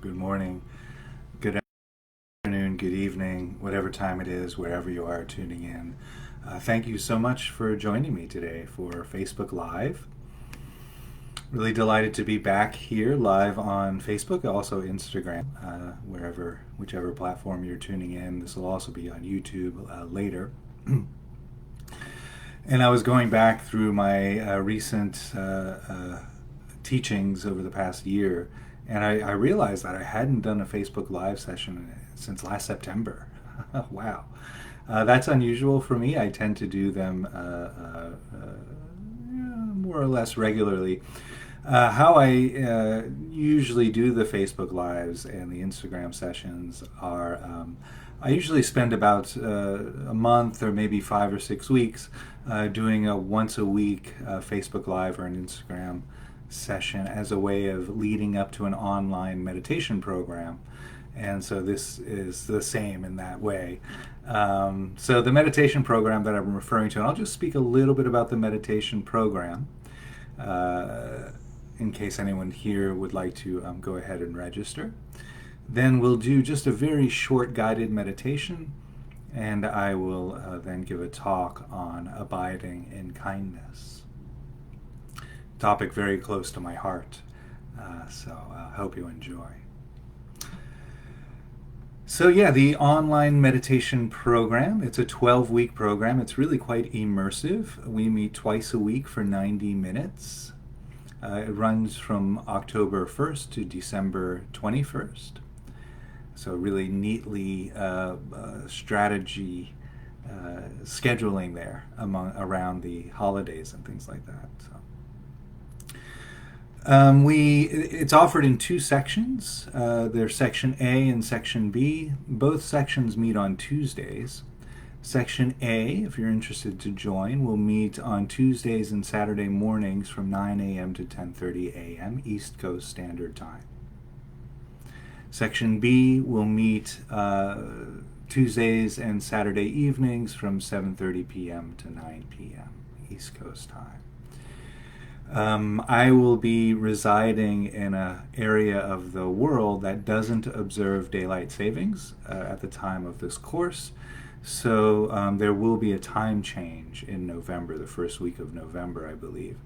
good morning, good afternoon, good evening, whatever time it is, wherever you are tuning in. Thank you so much for joining me today for Facebook Live. Really delighted to be back here live on Facebook, also Instagram, whichever platform you're tuning in. This will also be on YouTube later. And I was going back through my recent teachings over the past year, and I realized that I hadn't done a Facebook Live session since last September. Wow. That's unusual for me. I tend to do them more or less regularly. How I usually do the Facebook Lives and the Instagram sessions are I usually spend about a month or maybe 5 or 6 weeks doing a once a week Facebook Live or an Instagram session as a way of leading up to an online meditation program. And so this is the same in that way. So the meditation program that I'm referring to, and I'll just speak a little bit about the meditation program in case anyone here would like to go ahead and register. Then we'll do just a very short guided meditation, and I will then give a talk on abiding in kindness. Topic very close to my heart, so I hope you enjoy. So yeah, the online meditation program, it's a 12-week program. It's really quite immersive. We meet twice a week for 90 minutes. It runs from October 1st to December 21st. So really neatly strategy scheduling there around the holidays and things like that. So. It's offered in two sections. There's Section A and Section B. Both sections meet on Tuesdays. Section A, if you're interested to join, will meet on Tuesdays and Saturday mornings from 9 a.m. to 10:30 a.m. East Coast Standard Time. Section B will meet Tuesdays and Saturday evenings from 7:30 p.m. to 9 p.m. East Coast Time. I will be residing in an area of the world that doesn't observe daylight savings at the time of this course. So there will be a time change in November, the first week of November, I believe.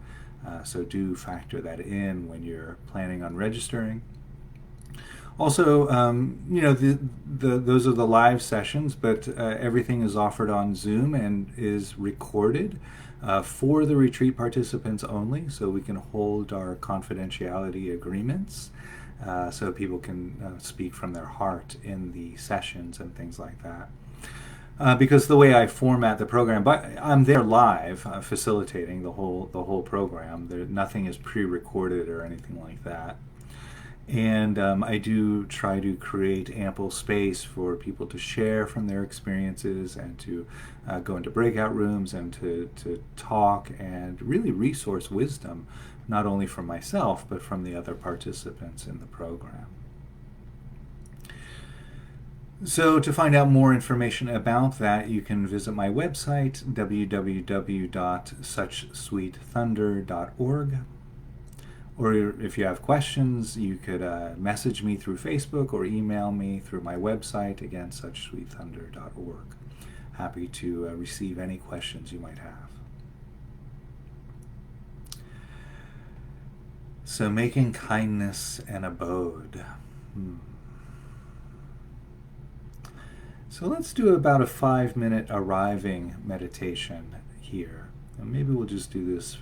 So do factor that in when you're planning on registering. Also, those are the live sessions, but everything is offered on Zoom and is recorded for the retreat participants only, so we can hold our confidentiality agreements so people can speak from their heart in the sessions and things like that. Because the way I format the program, but I'm there live facilitating the whole program. Nothing is pre-recorded or anything like that. And I do try to create ample space for people to share from their experiences and to go into breakout rooms and to talk and really resource wisdom, not only from myself, but from the other participants in the program. So to find out more information about that, you can visit my website, www.suchsweetthunder.org. Or if you have questions, you could message me through Facebook or email me through my website, again, suchsweetthunder.org. Happy to receive any questions you might have. So making kindness an abode. So let's do about a 5-minute arriving meditation here. And maybe we'll just do this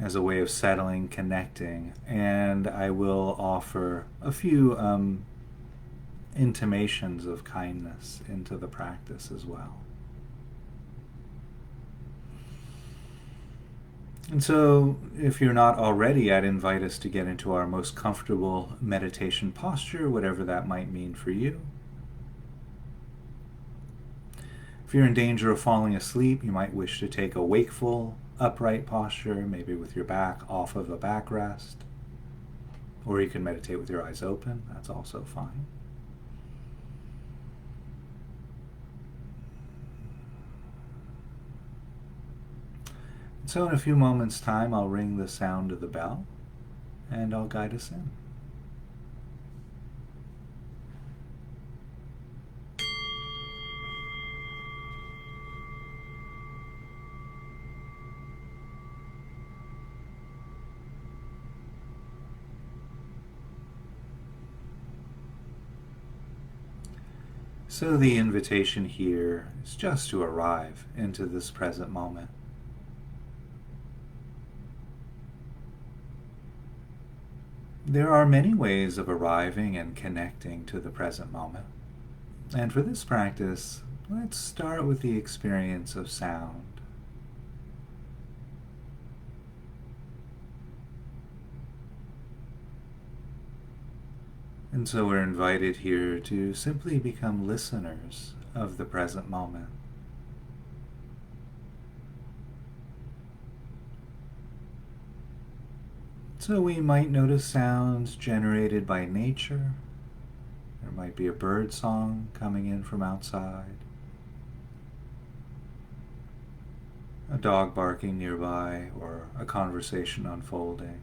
as a way of settling, connecting, and I will offer a few intimations of kindness into the practice as well. And so, if you're not already, I'd invite us to get into our most comfortable meditation posture, whatever that might mean for you. If you're in danger of falling asleep, you might wish to take a wakeful, upright posture, maybe with your back off of a backrest. Or you can meditate with your eyes open, that's also fine. So in a few moments' time, I'll ring the sound of the bell, and I'll guide us in. So the invitation here is just to arrive into this present moment. There are many ways of arriving and connecting to the present moment. And for this practice, let's start with the experience of sound. And so we're invited here to simply become listeners of the present moment. So we might notice sounds generated by nature. There might be a bird song coming in from outside, a dog barking nearby, or a conversation unfolding.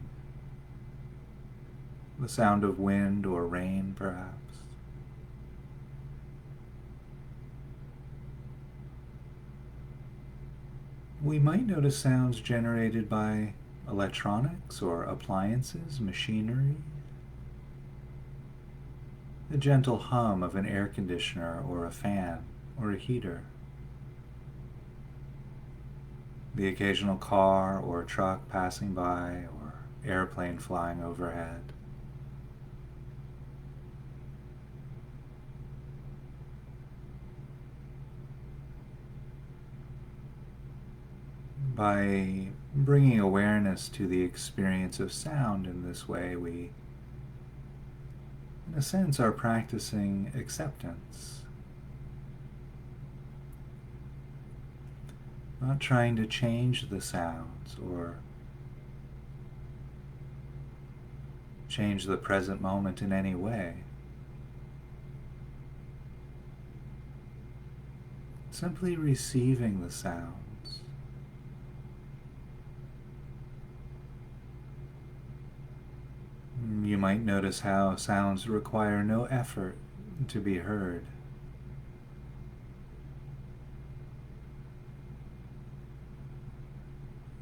The sound of wind or rain, perhaps. We might notice sounds generated by electronics or appliances, machinery. The gentle hum of an air conditioner or a fan or a heater. The occasional car or truck passing by or airplane flying overhead. By bringing awareness to the experience of sound in this way, we, in a sense, are practicing acceptance. Not trying to change the sounds or change the present moment in any way. Simply receiving the sounds. You might notice how sounds require no effort to be heard.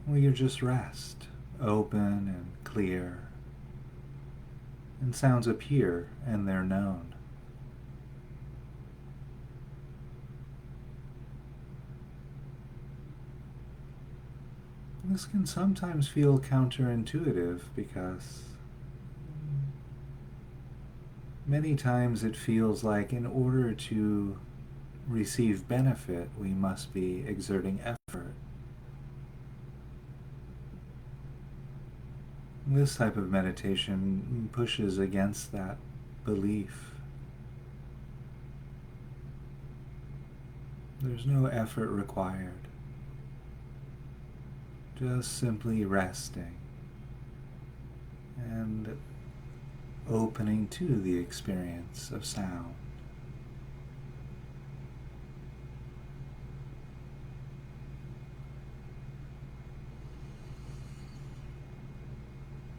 Well, you just rest, open and clear, and sounds appear and they're known. This can sometimes feel counterintuitive because many times it feels like in order to receive benefit, we must be exerting effort. This type of meditation pushes against that belief. There's no effort required. Just simply resting and opening to the experience of sound.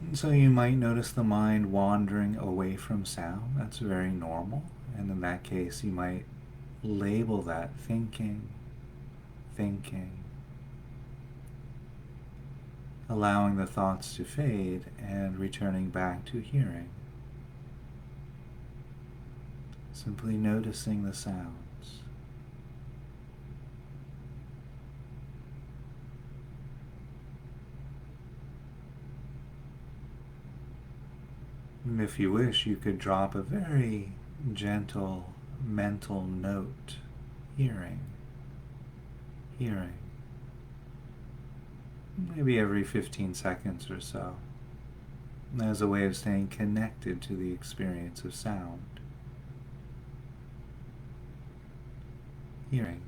And so you might notice the mind wandering away from sound. That's very normal. And in that case, you might label that thinking, allowing the thoughts to fade and returning back to hearing. Simply noticing the sounds. And if you wish, you could drop a very gentle mental note, hearing, maybe every 15 seconds or so, as a way of staying connected to the experience of sound. Hearing.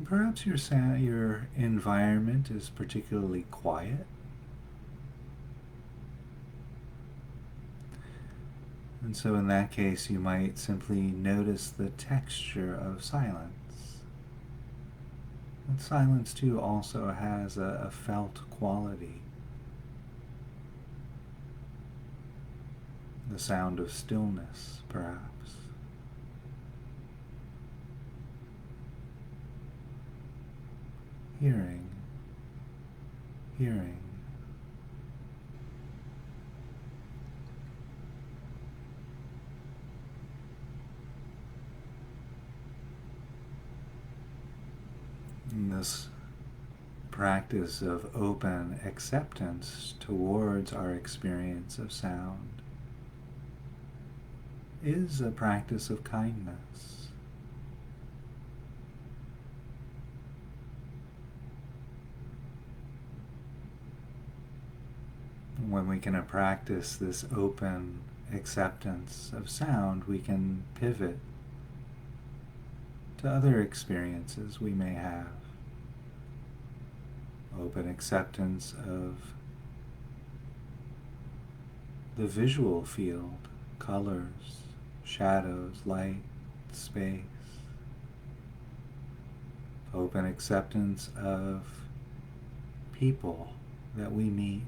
Perhaps your environment is particularly quiet. And so in that case, you might simply notice the texture of silence. And silence, too, also has a felt quality. The sound of stillness, perhaps. Hearing. hearing. And this practice of open acceptance towards our experience of sound is a practice of kindness. When we can practice this open acceptance of sound, we can pivot to other experiences we may have. Open acceptance of the visual field, colors, shadows, light, space. Open acceptance of people that we meet.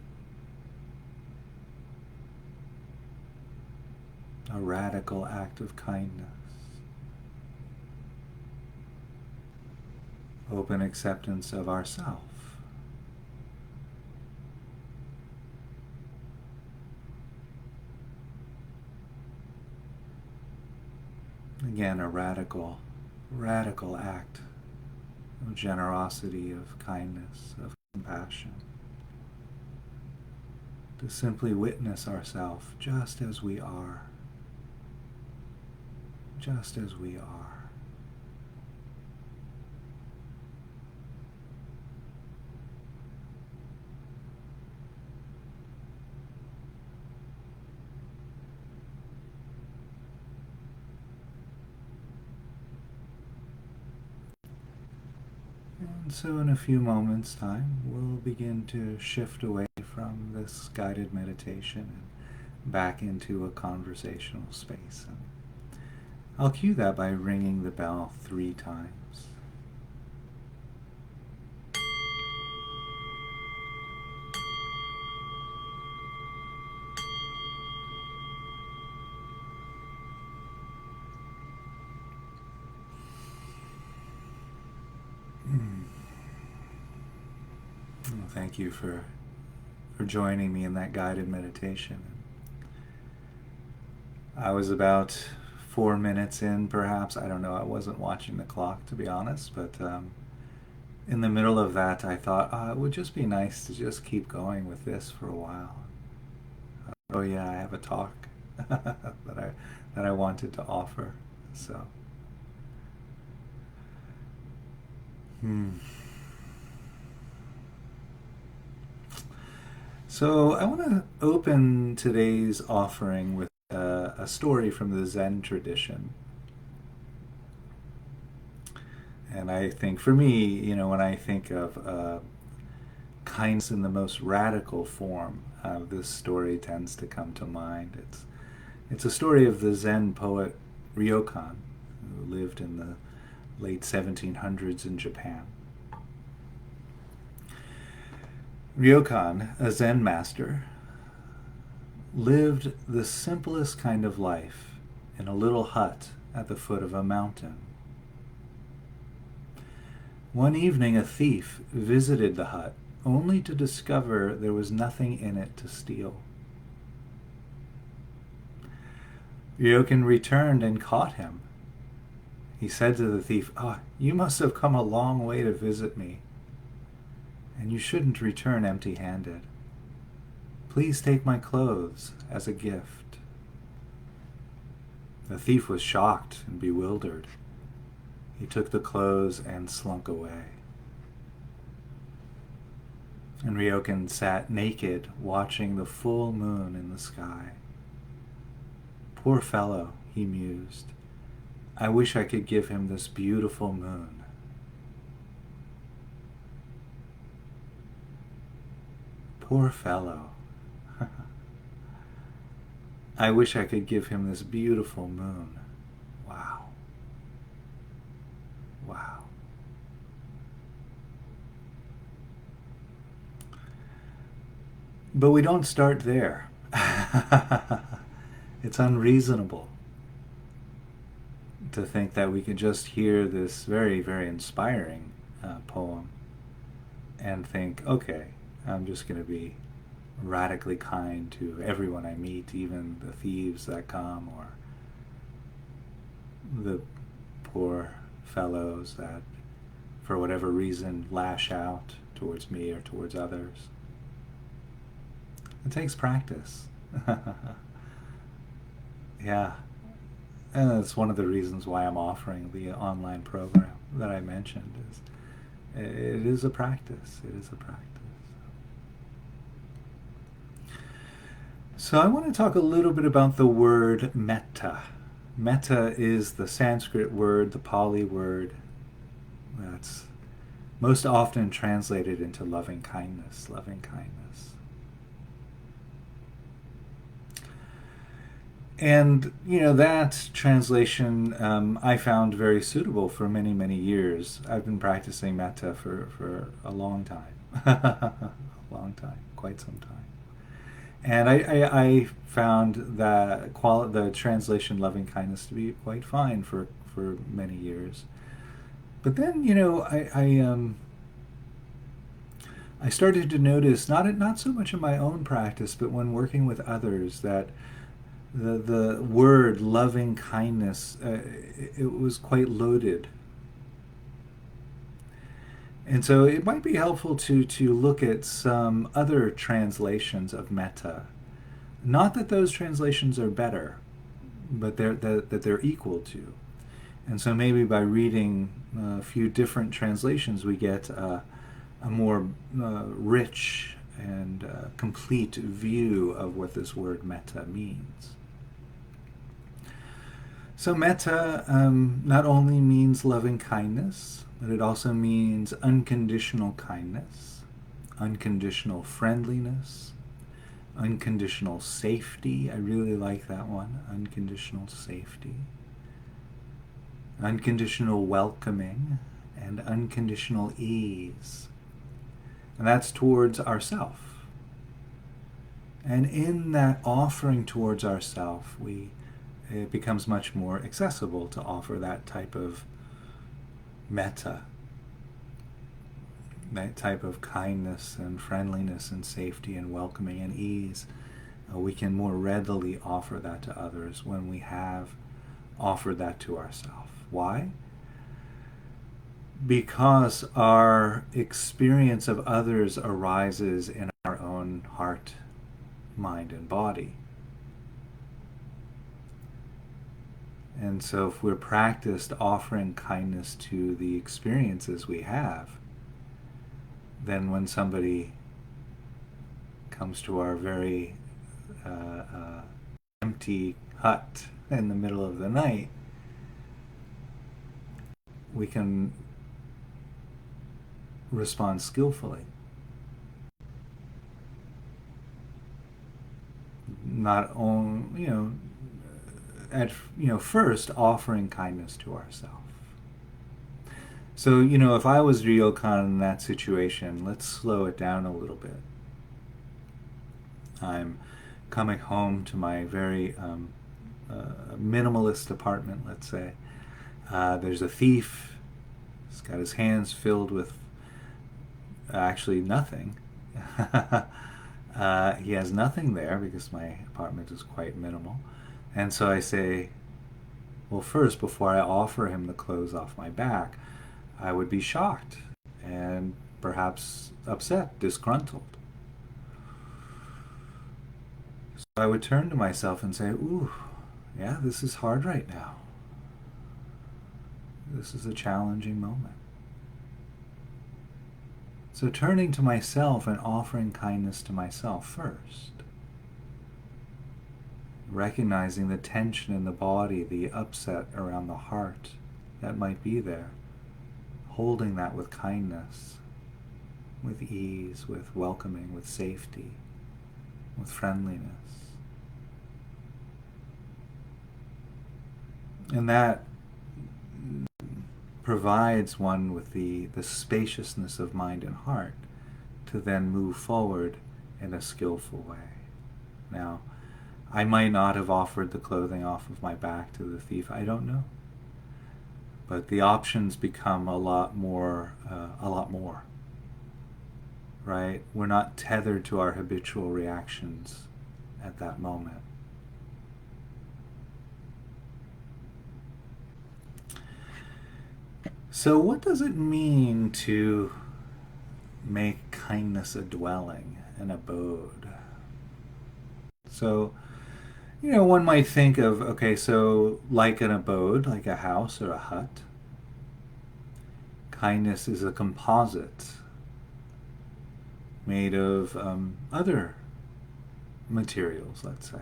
A radical act of kindness. Open acceptance of ourself. Again, a radical act of generosity, of kindness, of compassion. To simply witness ourselves just as we are. Just as we are. And so in a few moments' time, we'll begin to shift away from this guided meditation and back into a conversational space. And I'll cue that by ringing the bell 3 times. Well, thank you for joining me in that guided meditation. I was about 4 minutes in, perhaps. I don't know. I wasn't watching the clock, to be honest. But in the middle of that, I thought, it would just be nice to just keep going with this for a while. Oh yeah, I have a talk that I wanted to offer. So. So I want to open today's offering with a story from the Zen tradition. And I think for me, when I think of kindness in the most radical form, this story tends to come to mind. It's a story of the Zen poet Ryokan, who lived in the late 1700s in Japan. Ryokan, a Zen master, lived the simplest kind of life in a little hut at the foot of a mountain. One evening, a thief visited the hut, only to discover there was nothing in it to steal. Ryokan returned and caught him. He said to the thief, "You must have come a long way to visit me, and you shouldn't return empty-handed. Please take my clothes as a gift." The thief was shocked and bewildered. He took the clothes and slunk away. And Ryokan sat naked, watching the full moon in the sky. Poor fellow, he mused. I wish I could give him this beautiful moon. Poor fellow. I wish I could give him this beautiful moon. Wow. Wow. But we don't start there. It's unreasonable to think that we could just hear this very, very inspiring poem and think, okay, I'm just going to be radically kind to everyone I meet, even the thieves that come, or the poor fellows that, for whatever reason, lash out towards me or towards others. It takes practice. Yeah. And that's one of the reasons why I'm offering the online program that I mentioned. It is a practice. It is a practice. So I want to talk a little bit about the word metta. Metta is the Sanskrit word, the Pali word, that's most often translated into loving kindness, loving kindness. And, that translation I found very suitable for many, many years. I've been practicing metta for a long time. A long time, quite some time. And I found that the translation loving kindness to be quite fine for many years. But then, I started to notice, not so much in my own practice, but when working with others, that the word loving kindness, it was quite loaded. And so it might be helpful to look at some other translations of metta. Not that those translations are better, but that they're equal to. And so maybe by reading a few different translations, we get a more rich and complete view of what this word metta means. So metta not only means loving kindness, but it also means unconditional kindness, unconditional friendliness, unconditional safety. I really like that one, unconditional safety. Unconditional welcoming and unconditional ease. And that's towards ourself. And in that offering towards ourself, it becomes much more accessible to offer that type of metta, that type of kindness and friendliness and safety and welcoming and ease. We can more readily offer that to others when we have offered that to ourselves. Why? Because our experience of others arises in our own heart, mind, and body. And so if we're practiced offering kindness to the experiences we have, then when somebody comes to our very empty hut in the middle of the night, we can respond skillfully. Not only, first offering kindness to ourselves. So, if I was Ryokan in that situation, let's slow it down a little bit. I'm coming home to my very minimalist apartment, let's say. There's a thief. He's got his hands filled with actually nothing. He has nothing there because my apartment is quite minimal. And so I say, well, first, before I offer him the clothes off my back, I would be shocked and perhaps upset, disgruntled. So I would turn to myself and say, ooh, yeah, this is hard right now. This is a challenging moment. So turning to myself and offering kindness to myself first. Recognizing the tension in the body, the upset around the heart that might be there. Holding that with kindness, with ease, with welcoming, with safety, with friendliness. And that provides one with the spaciousness of mind and heart to then move forward in a skillful way. Now, I might not have offered the clothing off of my back to the thief, I don't know. But the options become a lot more. right? We're not tethered to our habitual reactions at that moment. So what does it mean to make kindness a dwelling, an abode? So, one might think of, okay, so like an abode, like a house or a hut, kindness is a composite made of other materials, let's say.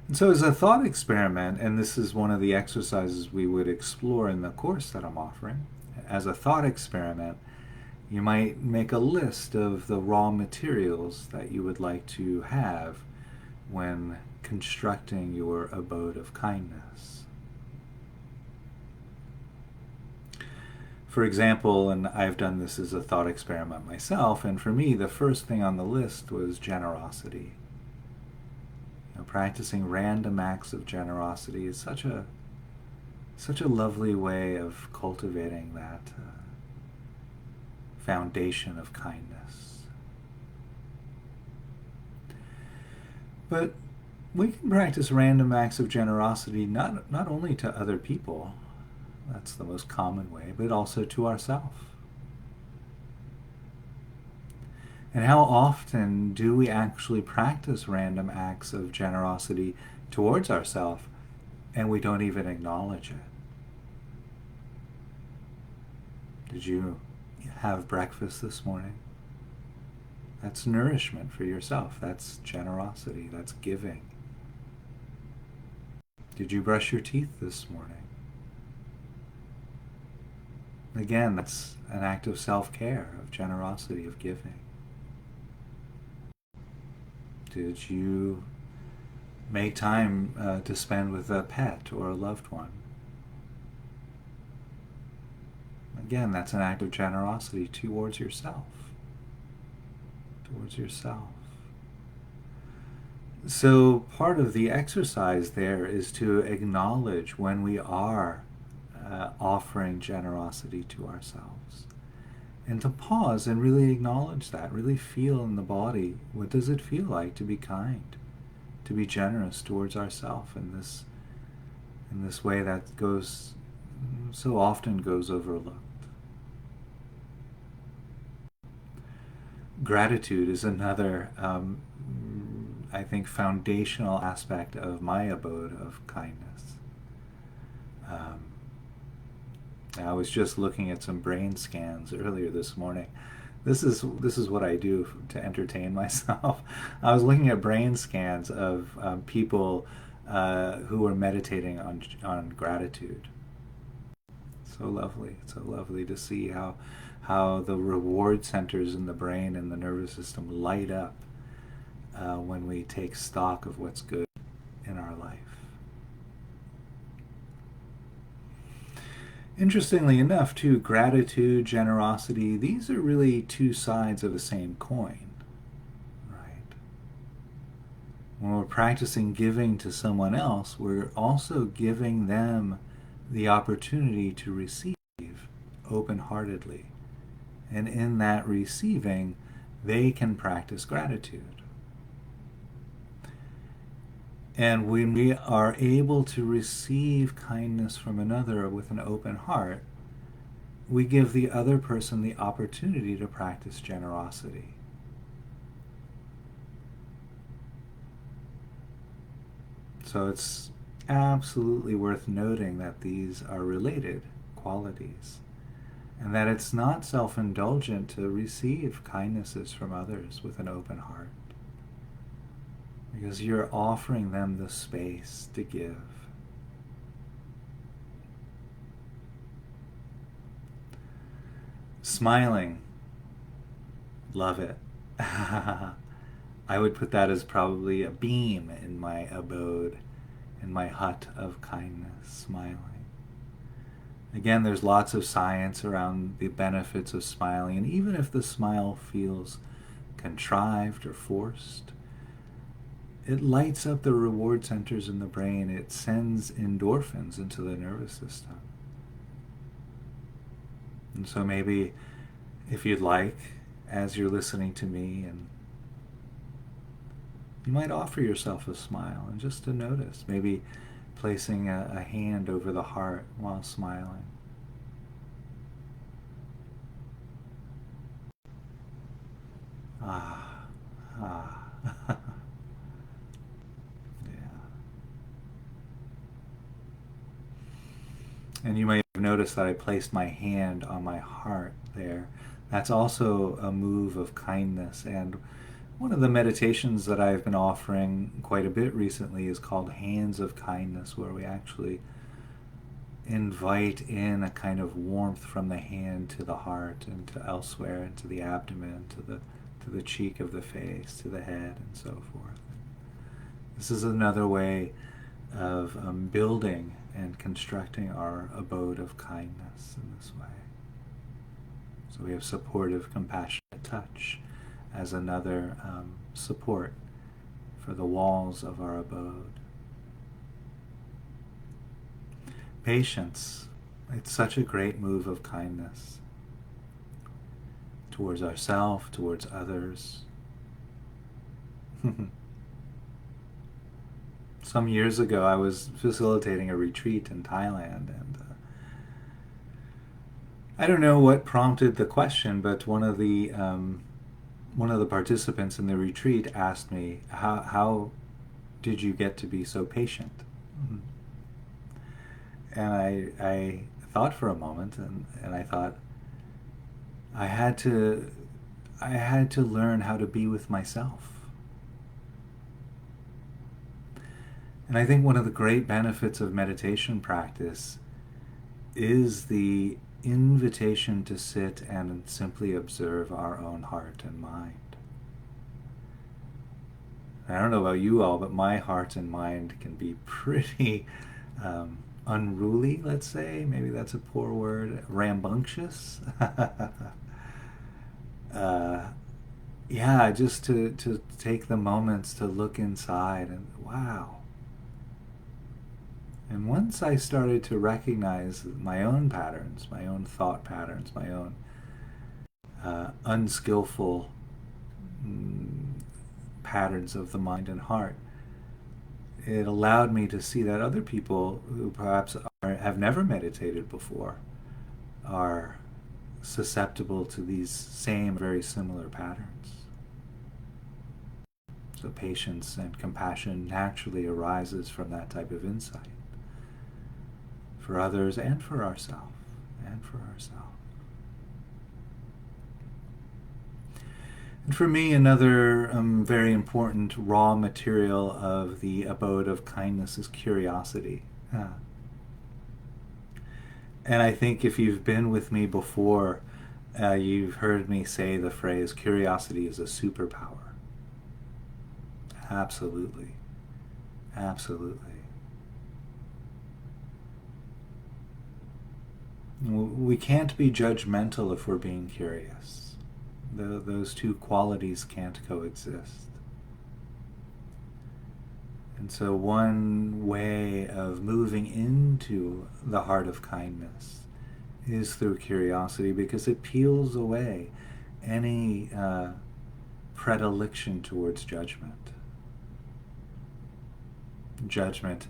And so as a thought experiment, and this is one of the exercises we would explore in the course that I'm offering, as a thought experiment, you might make a list of the raw materials that you would like to have when constructing your abode of kindness. For example, and I've done this as a thought experiment myself, and for me, the first thing on the list was generosity. Practicing random acts of generosity is such a lovely way of cultivating that foundation of kindness. But we can practice random acts of generosity not only to other people, that's the most common way, but also to ourselves. And how often do we actually practice random acts of generosity towards ourselves and we don't even acknowledge it? Did you have breakfast this morning? That's nourishment for yourself. That's generosity. That's giving. Did you brush your teeth this morning? Again, that's an act of self-care, of generosity, of giving. Did you make time to spend with a pet or a loved one? Again, that's an act of generosity towards yourself. Towards yourself. So part of the exercise there is to acknowledge when we are offering generosity to ourselves. And to pause and really acknowledge that, really feel in the body, what does it feel like to be kind, to be generous towards ourselves in this way that so often goes overlooked. Gratitude is another, I think, foundational aspect of my abode of kindness. I was just looking at some brain scans earlier this morning. This is what I do to entertain myself. I was looking at brain scans of people who were meditating on gratitude. So lovely to see how the reward centers in the brain and the nervous system light up when we take stock of what's good in our life. Interestingly enough, too, gratitude, generosity, these are really two sides of the same coin, right? When we're practicing giving to someone else, we're also giving them the opportunity to receive open-heartedly. And in that receiving, they can practice gratitude. And when we are able to receive kindness from another with an open heart, we give the other person the opportunity to practice generosity. So it's absolutely worth noting that these are related qualities, and that it's not self-indulgent to receive kindnesses from others with an open heart, because you're offering them the space to give. Smiling, love it. I would put that as probably a beam in my abode, in my hut of kindness, smiling. Again, there's lots of science around the benefits of smiling, and even if the smile feels contrived or forced, it lights up the reward centers in the brain. It sends endorphins into the nervous system. And so maybe, if you'd like, as you're listening to me, and you might offer yourself a smile and just to notice, maybe placing a hand over the heart while smiling. Ah, ah. Yeah. And you may have noticed that I placed my hand on my heart there. That's also a move of kindness. And one of the meditations that I've been offering quite a bit recently is called Hands of Kindness, where we actually invite in a kind of warmth from the hand to the heart and to elsewhere, and to the abdomen, to the cheek of the face, to the head, and so forth. This is another way of building and constructing our abode of kindness in this way. So we have supportive, compassionate touch as another support for the walls of our abode. Patience. It's such a great move of kindness towards ourselves, towards others. Some years ago, I was facilitating a retreat in Thailand, and I don't know what prompted the question, but one of the participants in the retreat asked me, "How did you get to be so patient?" And I thought for a moment, and I thought, I had to learn how to be with myself. And I think one of the great benefits of meditation practice is the invitation to sit and simply observe our own heart and mind. I don't know about you all, but my heart and mind can be pretty unruly, let's say. Maybe that's a poor word. Rambunctious. Yeah, just to take the moments to look inside and wow. And once I started to recognize my own patterns, my own thought patterns, my own unskillful patterns of the mind and heart, it allowed me to see that other people who perhaps have never meditated before are susceptible to these same, very similar patterns. So patience and compassion naturally arises from that type of insight, for others and for ourselves, and for ourselves. And for me, another very important raw material of the abode of kindness is curiosity. And I think if you've been with me before, you've heard me say the phrase, curiosity is a superpower. Absolutely. Absolutely. We can't be judgmental if we're being curious. Those two qualities can't coexist. And so one way of moving into the heart of kindness is through curiosity, because it peels away any predilection towards judgment. Judgment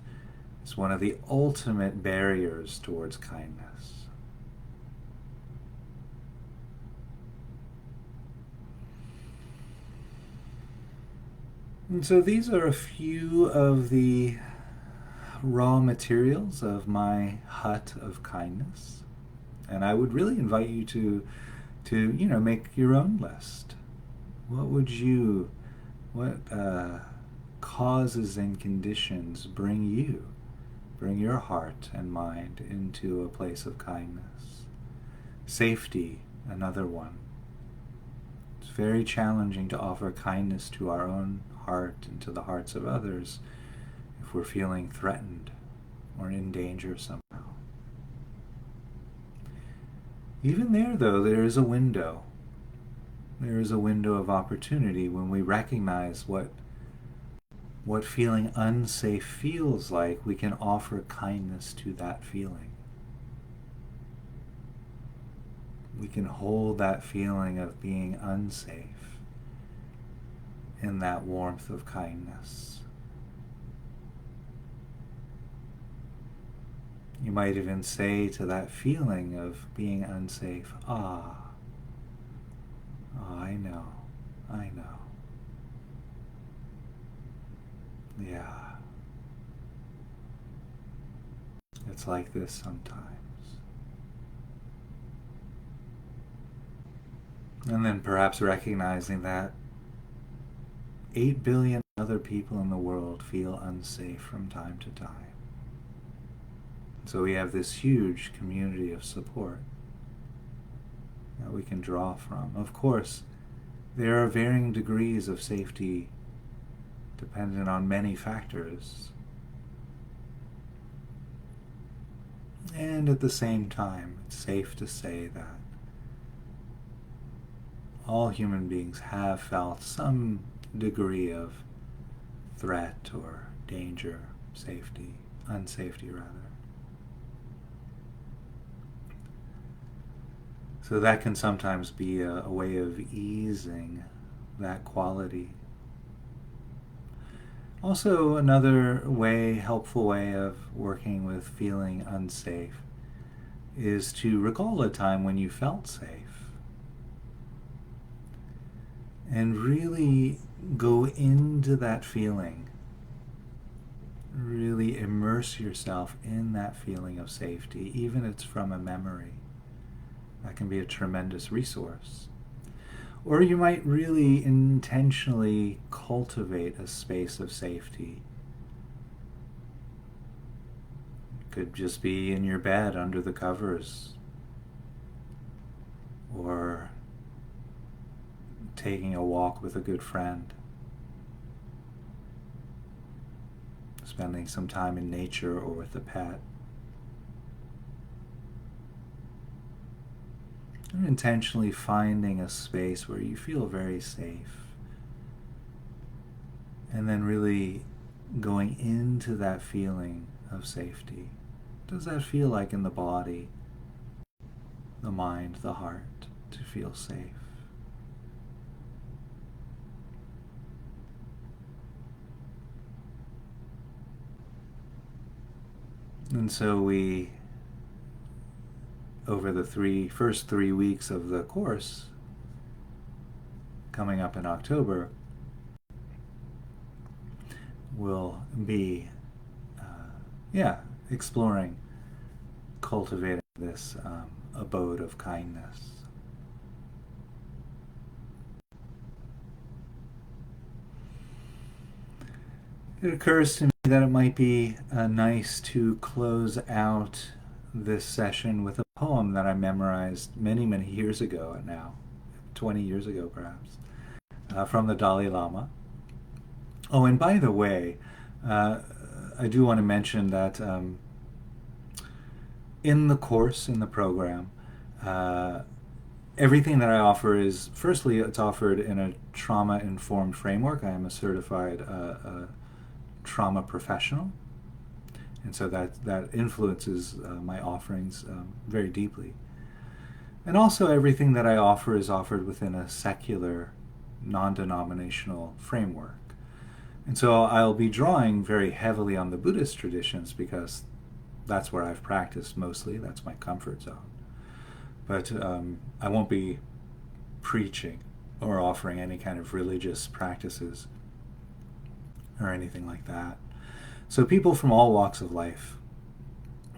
is one of the ultimate barriers towards kindness. And so these are a few of the raw materials of my hut of kindness. And I would really invite you to make your own list. What causes and conditions bring your heart and mind into a place of kindness? Safety, another one. It's very challenging to offer kindness to our own heart and to the hearts of others if we're feeling threatened or in danger somehow. Even there, though, there is a window. There is a window of opportunity when we recognize what feeling unsafe feels like. We can offer kindness to that feeling. we can hold that feeling of being unsafe in that warmth of kindness. You might even say to that feeling of being unsafe, ah, I know. Yeah. It's like this sometimes. And then perhaps recognizing that 8 billion other people in the world feel unsafe from time to time. So we have this huge community of support that we can draw from. Of course, there are varying degrees of safety dependent on many factors. And at the same time, it's safe to say that all human beings have felt some degree of threat or danger, safety, unsafety rather. So that can sometimes be a way of easing that quality. Also, another helpful way of working with feeling unsafe is to recall a time when you felt safe and really go into that feeling. Really immerse yourself in that feeling of safety, even if it's from a memory. That can be a tremendous resource. Or you might really intentionally cultivate a space of safety. It could just be in your bed under the covers, or taking a walk with a good friend, spending some time in nature or with a pet. And intentionally finding a space where you feel very safe. And then really going into that feeling of safety. What does that feel like in the body, the mind, the heart, to feel safe? And so we, over the first 3 weeks of the course, coming up in October, we'll be exploring, cultivating this abode of kindness. It occurs to me that it might be nice to close out this session with a poem that I memorized many, many years ago now, 20 years ago perhaps, from the Dalai Lama. Oh, and by the way, I do want to mention that in the course, in the program, everything that I offer is, firstly, it's offered in a trauma-informed framework. I am a certified trauma professional, and so that influences my offerings very deeply. And also everything that I offer is offered within a secular, non-denominational framework. And so I'll be drawing very heavily on the Buddhist traditions because that's where I've practiced mostly. That's my comfort zone. But I won't be preaching or offering any kind of religious practices or anything like that. So people from all walks of life,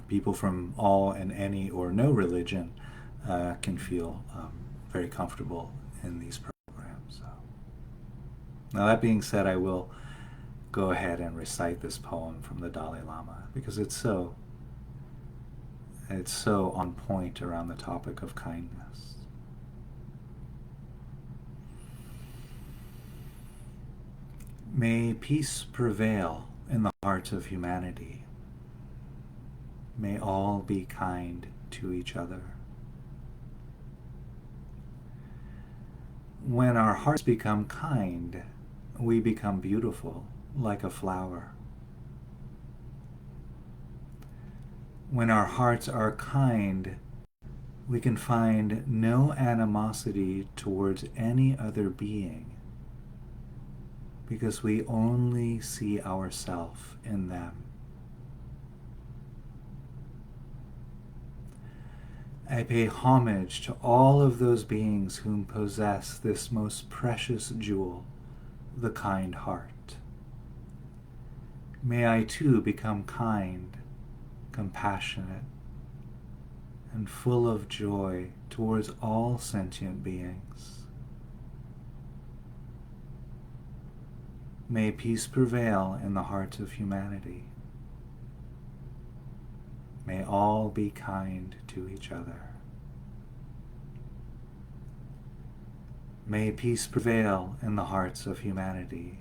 people from all and any or no religion can feel very comfortable in these programs. So. Now that being said, I will go ahead and recite this poem from the Dalai Lama because it's so on point around the topic of kindness. May peace prevail in the hearts of humanity. May all be kind to each other. When our hearts become kind, we become beautiful, like a flower. When our hearts are kind, We can find no animosity towards any other being because we only see ourself in them. I pay homage to all of those beings whom possess this most precious jewel, the kind heart. May I too become kind, compassionate, and full of joy towards all sentient beings. May peace prevail in the hearts of humanity. May all be kind to each other. May peace prevail in the hearts of humanity.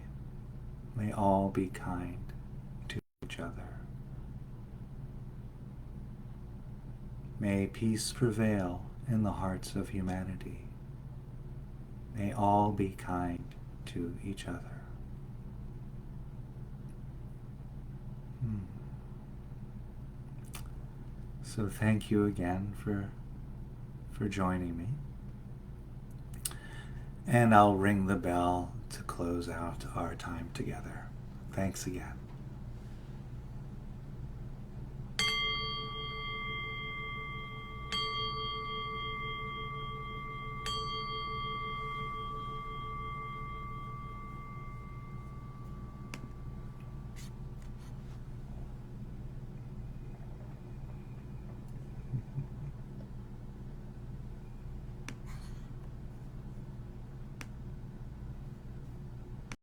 May all be kind to each other. May peace prevail in the hearts of humanity. May all be kind to each other. So thank you again for joining me. And I'll ring the bell to close out our time together. Thanks again.